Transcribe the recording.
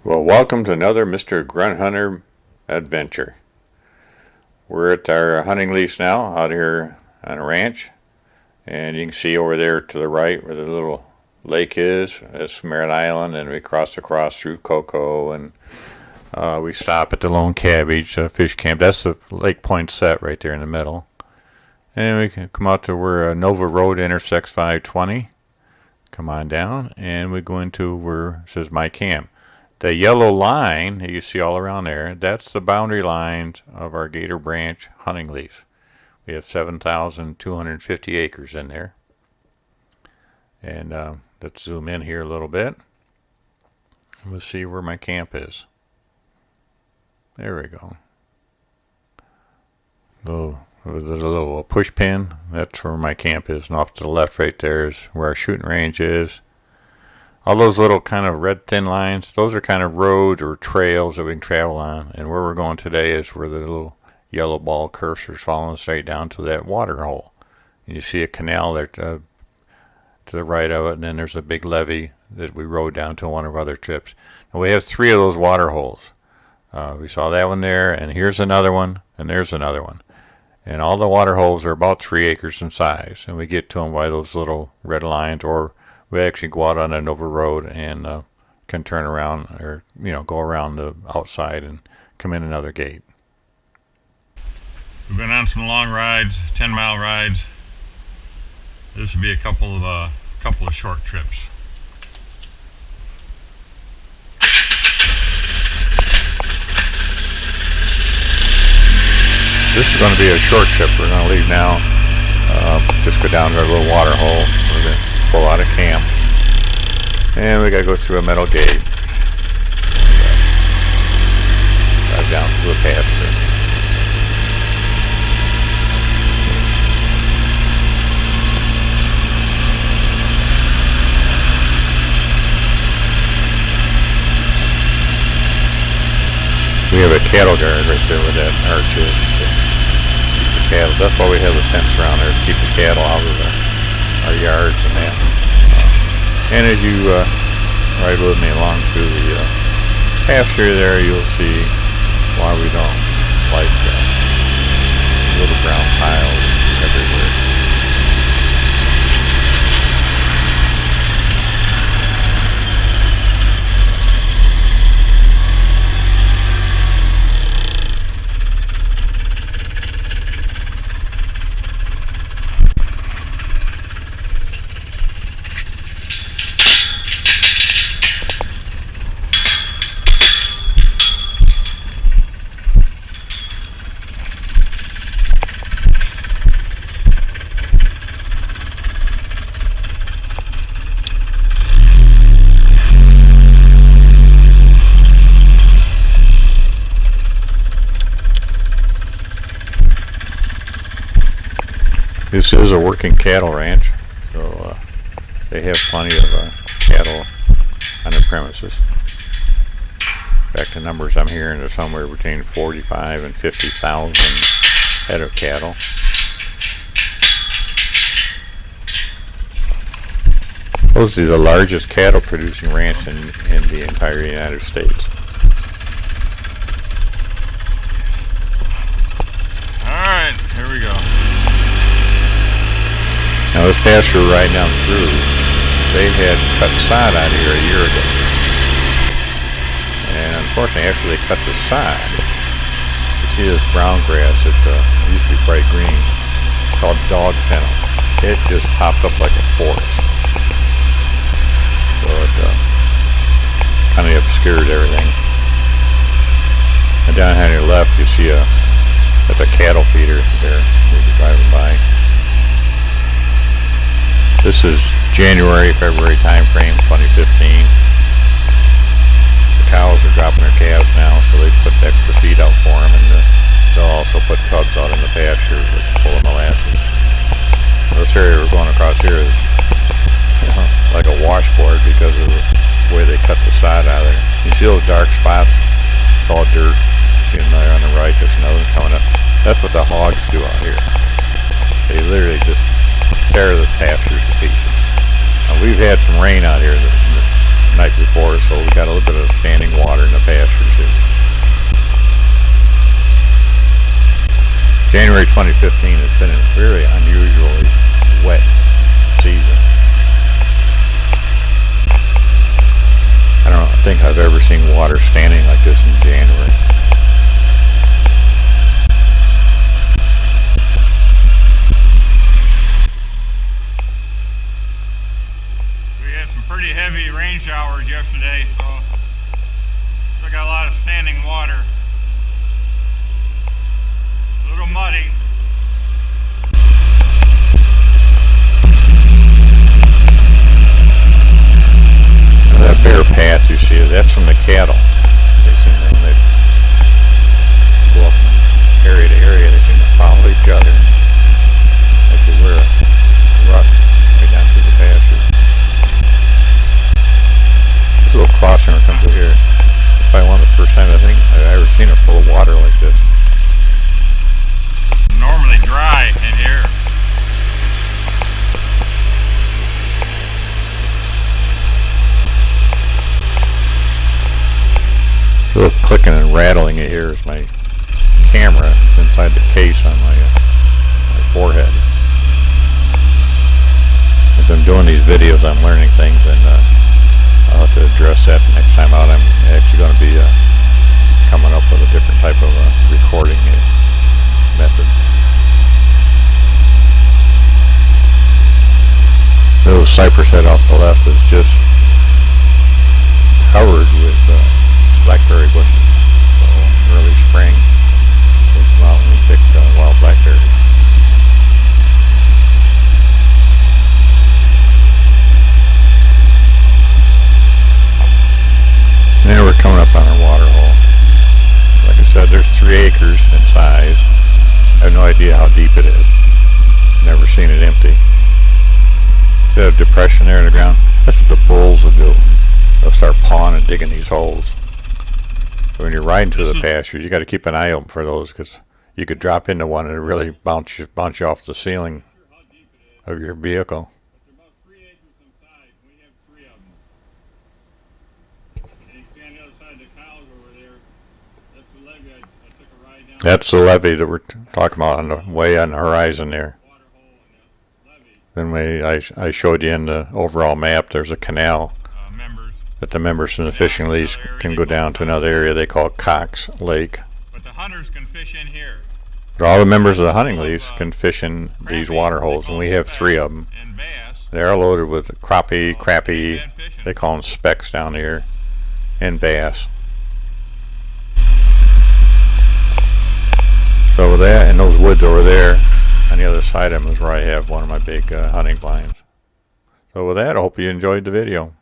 Well, welcome to another Mr. Grunt Hunter adventure. We're at our hunting lease now out here on a ranch, and you can see over there to the right where the little lake is. That's Merritt Island, and we cross across through Cocoa, and we stop at the Lone Cabbage Fish Camp. That's the Lake Poinsett right there in the middle. And then we can come out to where Nova Road intersects 520. Come on down, and we go into where it says My Camp. The yellow line that you see all around there, that's the boundary lines of our Gator Branch hunting lease. We have 7,250 acres in there. And let's zoom in here a little bit. We'll see where my camp is. There we go. There's a little push pin. That's where my camp is. And off to the left right there is where our shooting range is. All those little kind of red thin lines, those are kind of roads or trails that we can travel on. And where we're going today is where the little yellow ball cursor's following straight down to that water hole. And you see a canal there to the right of it, and then there's a big levee that we rode down to one of our other trips. And we have 3 of those water holes. We saw that one there, and here's another one, and there's another one. And all the water holes are about 3 acres in size. And we get to them by those little red lines, or we actually go out on a Nova Road and can turn around or, go around the outside and come in another gate. We've been on some long rides, 10-mile rides. This would be a couple of short trips. This is going to be a short trip. We're going to leave now. Just go down to our little water hole. We're going to pull out of camp, and we gotta go through a metal gate, drive down through a pasture. We have a cattle guard right there where that arch is. Keep the cattle. That's why we have a fence around there to keep the cattle out of our yards and that. And as you ride with me along through the pasture there, you'll see why we don't like little brown piles everywhere. This is a working cattle ranch, so they have plenty of cattle on their premises. In fact, the numbers I'm hearing are somewhere between 45 and 50,000 head of cattle. Supposedly the largest cattle producing ranch in the entire United States. Alright, here we go. Now this pasture we're riding down through, they had cut sod out here a year ago. And unfortunately, after they cut the sod, you see this brown grass that used to be bright green, called dog fennel. It just popped up like a forest. So it kind of obscured everything. And down on your left, you see that's a cattle feeder there, you're driving by. This is January, February time frame, 2015. The cows are dropping their calves now, so they put extra feed out for them, and they'll also put cubs out in the pasture that's full of molasses. This area we're going across here is like a washboard because of the way they cut the sod out of there. You see those dark spots? It's all dirt. See them there on the right, there's another one coming up. That's what the hogs do out here. They literally just tear the pastures to pieces. Now, we've had some rain out here the night before, so we got a little bit of standing water in the pastures here. January 2015 has been a very unusually wet season. I don't think I've ever seen water standing like this in January. We had some pretty heavy rain showers yesterday, so we got a lot of standing water. A little muddy. That bare path you see, that's from the cattle. They seem to, when they go off from area to area, they seem to follow each other. Actually, we're a rut right down through the pasture. This little crossing will come through here. It's probably one of the first times I think I've ever seen it full of water like this. Normally dry in here. A little clicking and rattling you hear is my camera. It's inside the case on my forehead. As I'm doing these videos, I'm learning things, and I'll have to address that next time out. I'm actually going to be coming up with a different type of recording method. The little cypress head off the left is just covered with blackberry bushes. So early spring, we'll come out and we pick wild blackberries. Now we're coming up on our water hole. Like I said, there's 3 acres in size. I have no idea how deep it is. Never seen it empty. See that depression there in the ground? That's what the bulls will do. They'll start pawing and digging these holes. When you're riding through the pastures, you got to keep an eye open for those, because you could drop into one and it really bounce you off the ceiling of your vehicle. They're about 3 acres in size. We have 3 of them. And you can see on the other side of the cows over there, that's the levee I took a ride down. That's the levee that we're talking about on the way on the horizon there. Water hole and the levee. Then I showed you in the overall map, there's a canal that the members from the fishing lease can go down to another area they call Cox Lake. But the hunters can fish in here. But all the members of the hunting lease can fish in these water holes, and we have 3 of them. And bass. They're loaded with crappie, crappie, they call them specks down here, and bass. So with that, and those woods over there, on the other side of them is where I have one of my big hunting blinds. So with that, I hope you enjoyed the video.